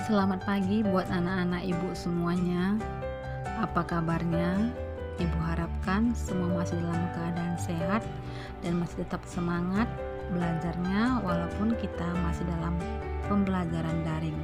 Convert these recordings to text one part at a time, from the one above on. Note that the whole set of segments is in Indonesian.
Selamat pagi buat anak-anak ibu semuanya. Apa kabarnya? Ibu harapkan semua masih dalam keadaan sehat dan masih tetap semangat belajarnya walaupun kita masih dalam pembelajaran daring.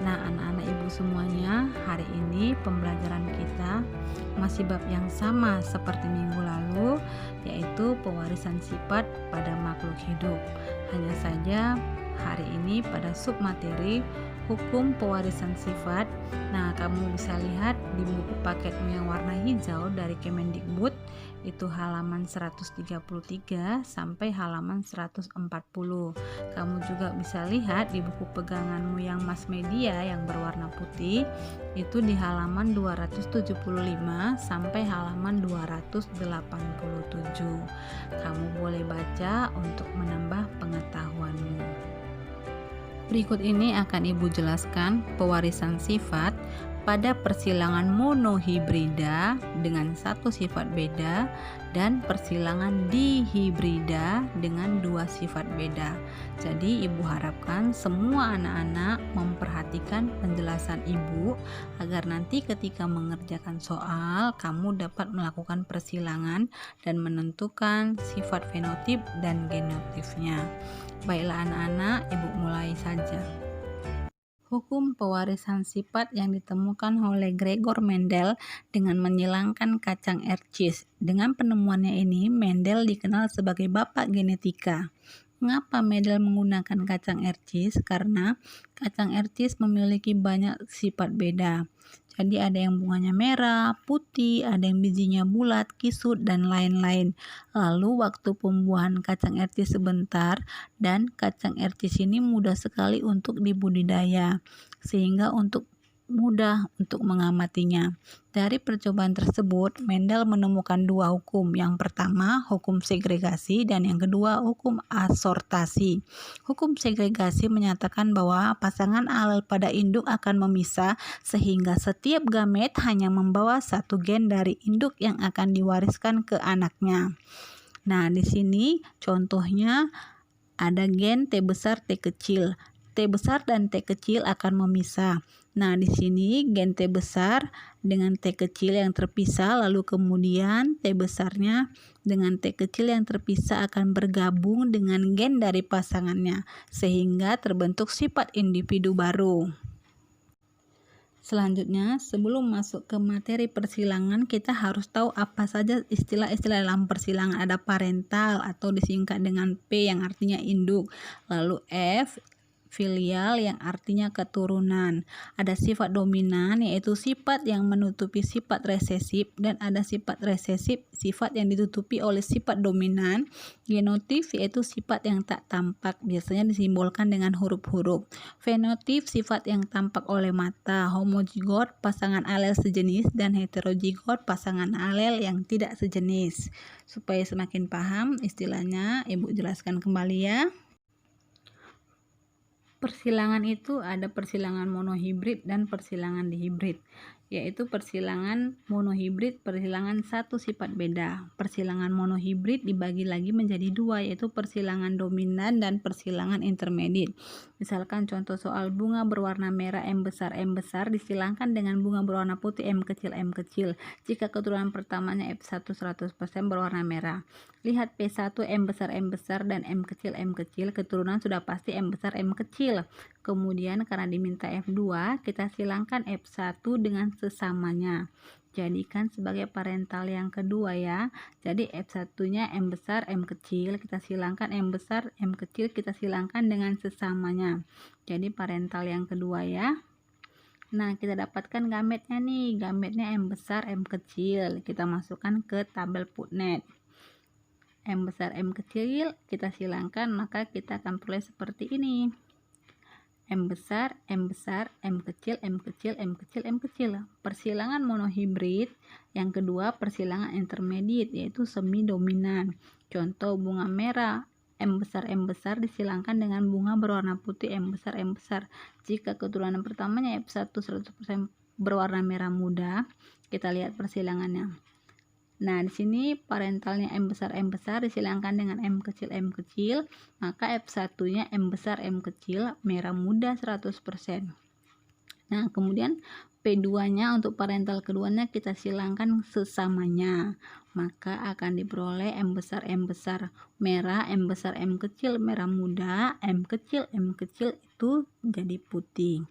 Nah, anak-anak ibu semuanya, hari ini pembelajaran kita masih bab yang sama seperti minggu lalu, yaitu pewarisan sifat pada makhluk hidup. Hanya saja hari ini pada submateri hukum pewarisan sifat. Nah, kamu bisa lihat di buku paketmu yang warna hijau dari Kemendikbud, itu halaman 133 sampai halaman 140. Kamu juga bisa lihat di buku peganganmu yang mass media yang berwarna putih, itu di halaman 275 sampai halaman 287. Kamu boleh baca untuk menambah pengetahuanmu. Berikut ini akan Ibu jelaskan pewarisan sifat pada persilangan monohibrida dengan satu sifat beda dan persilangan dihibrida dengan dua sifat beda. Jadi Ibu harapkan semua anak-anak memperhatikan penjelasan Ibu agar nanti ketika mengerjakan soal kamu dapat melakukan persilangan dan menentukan sifat fenotip dan genotipnya. Baiklah anak-anak, Ibu mulai saja. Hukum pewarisan sifat yang ditemukan oleh Gregor Mendel dengan menyilangkan kacang ercis. Dengan penemuannya ini, Mendel dikenal sebagai bapak genetika. Mengapa Mendel menggunakan kacang ercis? Karena kacang ercis memiliki banyak sifat beda. Jadi ada yang bunganya merah, putih, ada yang bijinya bulat, kisut, dan lain-lain. Lalu waktu pembuahan kacang ercis sebentar dan kacang ercis ini mudah sekali untuk dibudidaya, sehingga mudah untuk mengamatinya. Dari percobaan tersebut, Mendel menemukan dua hukum. Yang pertama, hukum segregasi, dan yang kedua, hukum asortasi. Hukum segregasi menyatakan bahwa pasangan alel pada induk akan memisah sehingga setiap gamet hanya membawa satu gen dari induk yang akan diwariskan ke anaknya. Nah, di sini contohnya ada gen T besar T kecil. T besar dan T kecil akan memisah. Nah, di sini gen T besar dengan T kecil yang terpisah, lalu kemudian T besarnya dengan T kecil yang terpisah akan bergabung dengan gen dari pasangannya, sehingga terbentuk sifat individu baru. Selanjutnya, sebelum masuk ke materi persilangan, kita harus tahu apa saja istilah-istilah dalam persilangan. Ada parental atau disingkat dengan P yang artinya induk, lalu F filial yang artinya keturunan. Ada sifat dominan yaitu sifat yang menutupi sifat resesif, dan ada sifat resesif sifat yang ditutupi oleh sifat dominan. Genotip yaitu sifat yang tak tampak, biasanya disimbolkan dengan huruf-huruf. Fenotip sifat yang tampak oleh mata. Homozigot pasangan alel sejenis, dan heterozigot pasangan alel yang tidak sejenis. Supaya semakin paham istilahnya, Ibu jelaskan kembali ya. Persilangan itu ada persilangan monohibrid dan persilangan dihibrid. Yaitu persilangan monohibrid, persilangan satu sifat beda. Persilangan monohibrid dibagi lagi menjadi dua, yaitu persilangan dominan dan persilangan intermediate. Misalkan contoh soal bunga berwarna merah M besar disilangkan dengan bunga berwarna putih M kecil. Jika keturunan pertamanya F1 100% berwarna merah. Lihat P1 M besar dan M kecil, keturunan sudah pasti M besar M kecil. Kemudian karena diminta F2, kita silangkan F1 dengan sesamanya. Jadikan sebagai parental yang kedua ya. Jadi F1-nya M besar M kecil, kita silangkan M besar M kecil, kita silangkan dengan sesamanya. Jadi parental yang kedua ya. Nah, kita dapatkan gametnya nih. Gametnya M besar M kecil. Kita masukkan ke tabel Putnet. M besar M kecil kita silangkan, maka kita akan peroleh seperti ini. M besar, M kecil, M kecil, M kecil, M kecil. Persilangan monohibrid. Yang kedua persilangan intermediate, yaitu semi dominan. Contoh bunga merah M besar disilangkan dengan bunga berwarna putih M besar. Jika keturunan pertamanya F1 100% berwarna merah muda, kita lihat persilangannya. Nah, di sini parentalnya M besar disilangkan dengan M kecil, maka F1-nya M besar M kecil merah muda 100%. Nah, kemudian P2-nya untuk parental keduanya kita silangkan sesamanya. Maka akan diperoleh M besar merah, M besar M kecil merah muda, M kecil itu jadi putih.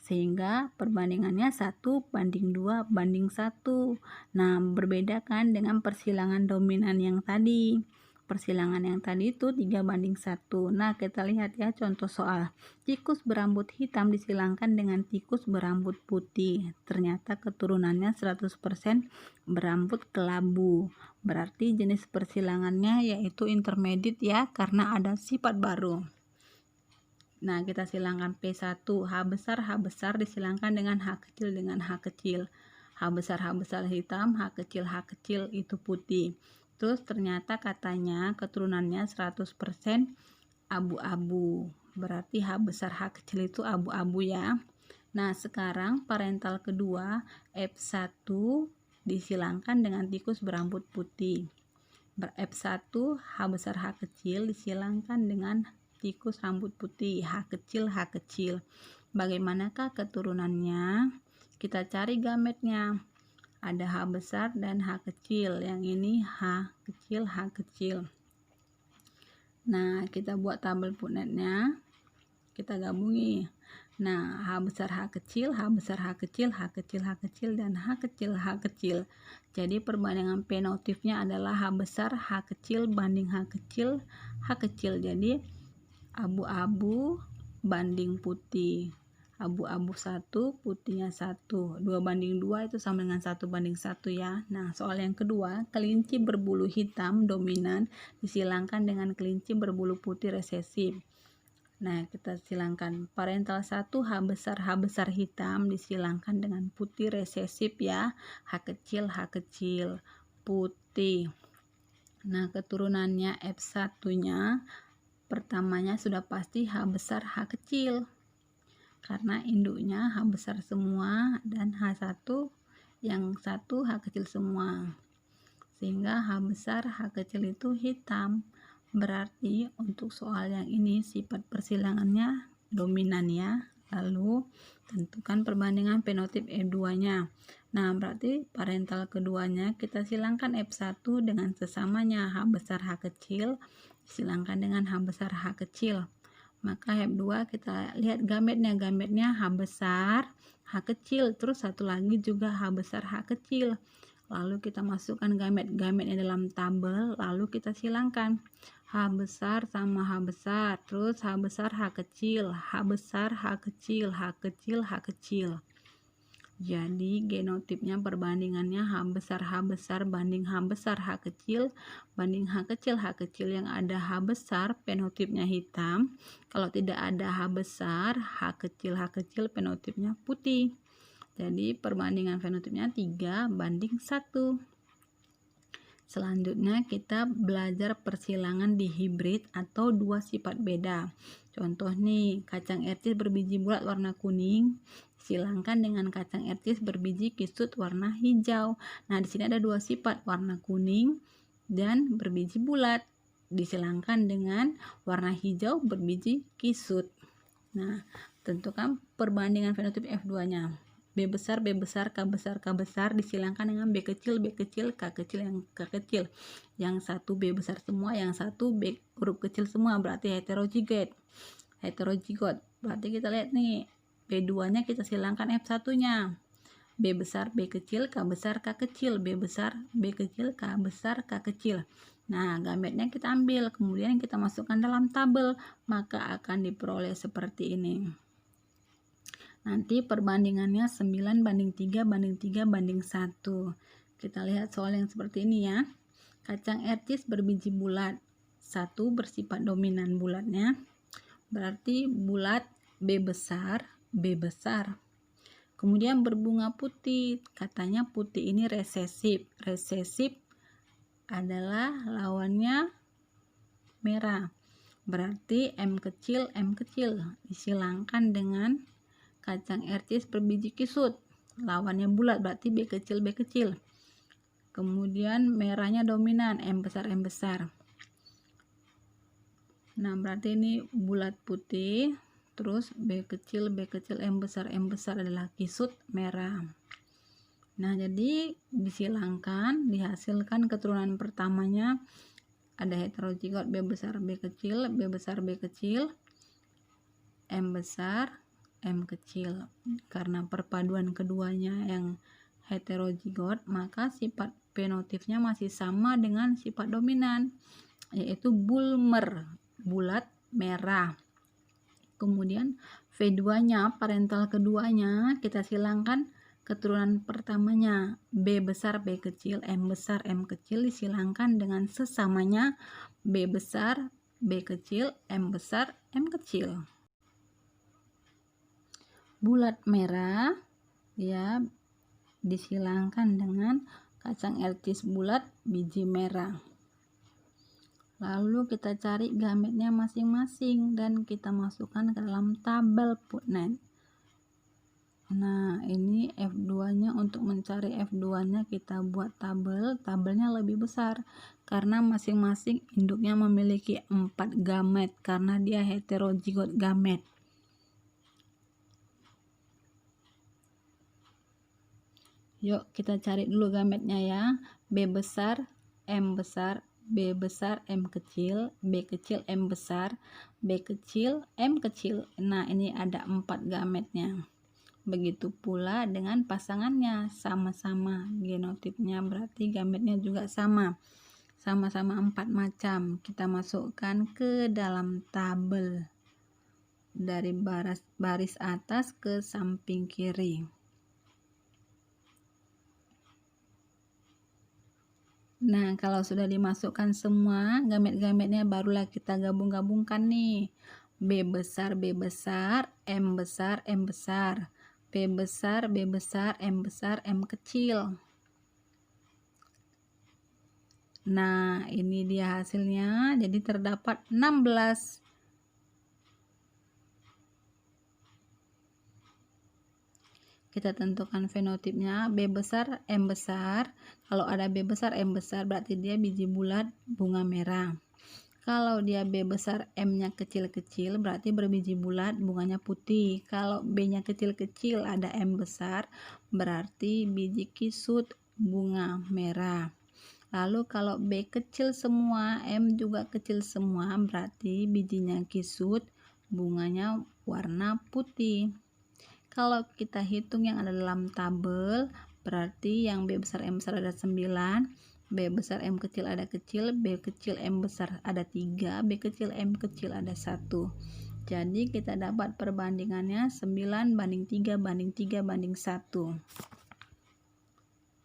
Sehingga perbandingannya 1:2:1. Nah, berbeda kan dengan persilangan dominan yang tadi. Persilangan yang tadi itu 3:1. Nah, kita lihat ya contoh soal. Tikus berambut hitam disilangkan dengan tikus berambut putih. Ternyata keturunannya 100% berambut kelabu. Berarti jenis persilangannya yaitu intermediate ya, karena ada sifat baru. Nah, kita silangkan P1, H besar disilangkan dengan H kecil H kecil. H besar hitam, H kecil itu putih. Terus ternyata katanya keturunannya 100% abu-abu. Berarti H besar H kecil itu abu-abu ya. Nah, sekarang parental kedua F1 disilangkan dengan tikus berambut putih. F1 H besar H kecil disilangkan dengan tikus rambut putih H kecil. Bagaimanakah keturunannya? Kita cari gametnya. Ada H besar dan H kecil. Yang ini H kecil. Nah, kita buat tabel punetnya. Kita gabungi. Nah, H besar H kecil, H besar H kecil, dan H kecil. Jadi perbandingan fenotipnya adalah H besar H kecil banding H kecil. Jadi abu-abu banding putih. Abu-abu 1, putihnya 1. 2:2 itu sama dengan 1:1 ya. Nah, soal yang kedua, kelinci berbulu hitam dominan disilangkan dengan kelinci berbulu putih resesif. Nah, kita silangkan parental 1 H besar hitam disilangkan dengan putih resesif ya. H kecil putih. Nah, keturunannya F1-nya pertamanya sudah pasti H besar H kecil. Karena induknya H besar semua dan H1 yang satu H kecil semua. Sehingga H besar H kecil itu hitam. Berarti untuk soal yang ini sifat persilangannya dominan ya. Lalu tentukan perbandingan fenotip F2-nya. Nah, berarti parental keduanya kita silangkan F1 dengan sesamanya H besar H kecil silangkan dengan H besar H kecil. Maka F2 kita lihat gametnya H besar H kecil, terus satu lagi juga H besar H kecil. Lalu kita masukkan gametnya dalam tabel, lalu kita silangkan H besar sama H besar, terus H besar H kecil, H besar H kecil, H kecil. Jadi genotipnya perbandingannya H besar banding H besar H kecil banding H kecil yang ada H besar fenotipnya hitam. Kalau tidak ada H besar H kecil fenotipnya putih. Jadi perbandingan fenotipnya 3:1. Selanjutnya kita belajar persilangan dihibrid atau dua sifat beda. Contoh nih, kacang ercis berbiji bulat warna kuning silangkan dengan kacang ercis berbiji kisut warna hijau. Nah, di sini ada dua sifat, warna kuning dan berbiji bulat. Disilangkan dengan warna hijau berbiji kisut. Nah, tentukan perbandingan fenotip F2-nya. B besar, K besar disilangkan dengan B kecil, K kecil. Yang satu B besar semua, yang satu B huruf kecil semua, berarti heterozigot. Berarti kita lihat nih, B2-nya kita silangkan F1-nya. B besar, B kecil, K besar, K kecil. B besar, B kecil, K besar, K kecil. Nah, gametnya kita ambil, kemudian kita masukkan dalam tabel, maka akan diperoleh seperti ini. Nanti perbandingannya 9:3:1. Kita lihat soal yang seperti ini ya. Kacang ercis berbiji bulat. 1 bersifat dominan bulatnya. Berarti bulat B besar. Kemudian berbunga putih. Katanya putih ini resesif. Resesif adalah lawannya merah. Berarti M kecil disilangkan dengan kacang ercis berbiji kisut. Lawannya bulat, berarti B kecil. Kemudian merahnya dominan, M besar. Nah, berarti ini bulat putih terus B kecil M besar adalah kisut merah. Nah, jadi disilangkan, dihasilkan keturunan pertamanya ada heterozigot B besar B kecil, B besar B kecil, M besar M kecil. Karena perpaduan keduanya yang heterozigot, maka sifat fenotipnya masih sama dengan sifat dominan, yaitu bulmer, bulat merah. Kemudian V2-nya, parental keduanya, kita silangkan keturunan pertamanya B besar B kecil, M besar M kecil disilangkan dengan sesamanya B besar B kecil, M besar M kecil. Bulat merah ya disilangkan dengan kacang ertis bulat biji merah. Lalu kita cari gametnya masing-masing dan kita masukkan ke dalam tabel Putnet. Nah, ini F2-nya, untuk mencari F2-nya kita buat tabelnya lebih besar karena masing-masing induknya memiliki 4 gamet karena dia heterozigot gamet. Yuk kita cari dulu gametnya ya. B besar, M besar, B besar M kecil, B kecil M besar, B kecil M kecil. Nah, ini ada 4 gametnya. Begitu pula dengan pasangannya, sama-sama genotipnya, berarti gametnya juga sama. Sama-sama 4 macam. Kita masukkan ke dalam tabel dari baris atas ke samping kiri. Nah, kalau sudah dimasukkan semua gamet-gametnya, barulah kita gabung-gabungkan nih. B besar B besar, M besar M besar, B besar B besar M kecil. Nah, ini dia hasilnya. Jadi terdapat 16. Kita tentukan fenotipnya B besar M besar. Kalau ada B besar M besar berarti dia biji bulat bunga merah. Kalau dia B besar M-nya kecil-kecil berarti berbiji bulat bunganya putih. Kalau B-nya kecil-kecil ada M besar berarti biji kisut bunga merah. Lalu kalau B kecil semua, M juga kecil semua berarti bijinya kisut, bunganya warna putih. Kalau kita hitung yang ada dalam tabel, berarti yang B besar M besar ada 9, B besar M kecil ada kecil, B kecil M besar ada 3, B kecil M kecil ada 1. Jadi kita dapat perbandingannya 9 banding 3 banding 3 banding 1.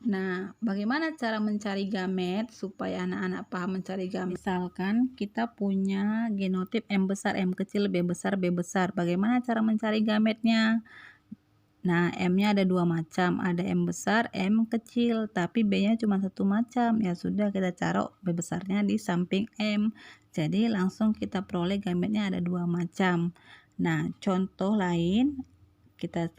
Nah, bagaimana cara mencari gamet supaya anak-anak paham mencari gamet? Misalkan kita punya genotip M besar M kecil, B besar B besar. Bagaimana cara mencari gametnya? Nah, M-nya ada 2 macam, ada M besar, M kecil, tapi B-nya cuma 1 macam. Ya sudah, kita taruh B besarnya di samping M. Jadi langsung kita peroleh gametnya ada 2 macam. Nah, contoh lain kita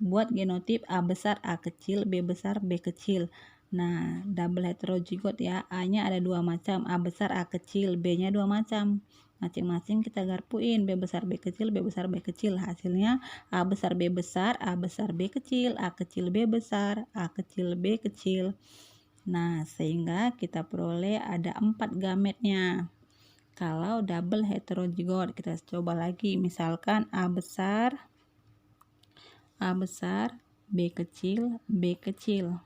buat genotip A besar A kecil, B besar B kecil. Nah, double heterozigot ya. A-nya ada 2 macam, A besar A kecil, B-nya 2 macam. Masing-masing kita garpuin B besar B kecil, B besar B kecil. Hasilnya A besar B besar, A besar B kecil, A kecil B besar, A kecil B kecil. Nah, sehingga kita peroleh ada 4 gametnya. Kalau double heterozigot, kita coba lagi. Misalkan A besar B kecil B kecil.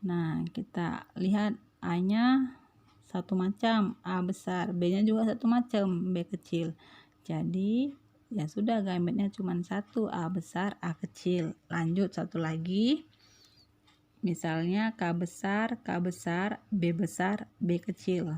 Nah, kita lihat A-nya 1 macam, A besar, B-nya juga 1 macam, B kecil. Jadi ya sudah, gametnya cuma 1, A besar A kecil. Lanjut satu lagi, misalnya K besar B besar B kecil.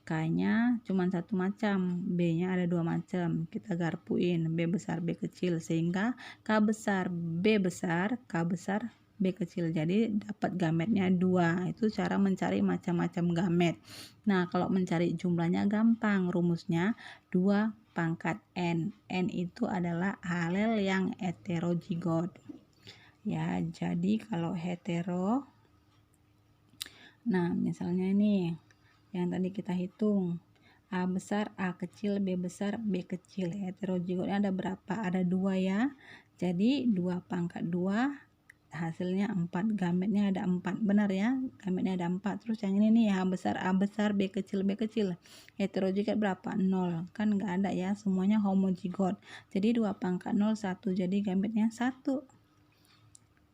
K-nya cuma 1 macam, B-nya ada 2 macam. Kita garpuin B besar B kecil sehingga K besar B besar K besar B kecil. Jadi dapat gametnya 2. Itu cara mencari macam-macam gamet. Nah, kalau mencari jumlahnya gampang. Rumusnya 2 pangkat N. N itu adalah alel yang heterozigot. Ya, jadi kalau hetero, nah misalnya ini yang tadi kita hitung A besar, A kecil, B besar, B kecil. Heterozigotnya ada berapa? Ada 2 ya. Jadi 2 pangkat 2 hasilnya 4. Gametnya ada 4. Benar ya? Gametnya ada 4. Terus yang ini nih, A besar, B kecil, B kecil. Heterozigot berapa? 0. Kan nggak ada ya, semuanya homozigot. Jadi 2 pangkat 0, 1. Jadi gametnya 1.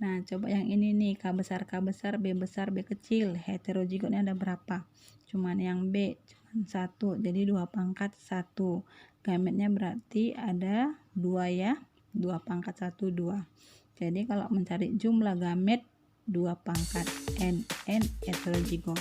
Nah, coba yang ini nih, B besar, B besar, B kecil. Heterozigotnya ada berapa? Cuman yang B, cuman 1. Jadi 2 pangkat 1. Gametnya berarti ada 2 ya. 2 pangkat 1, 2. Jadi kalau mencari jumlah gamet 2 pangkat N heterozigot.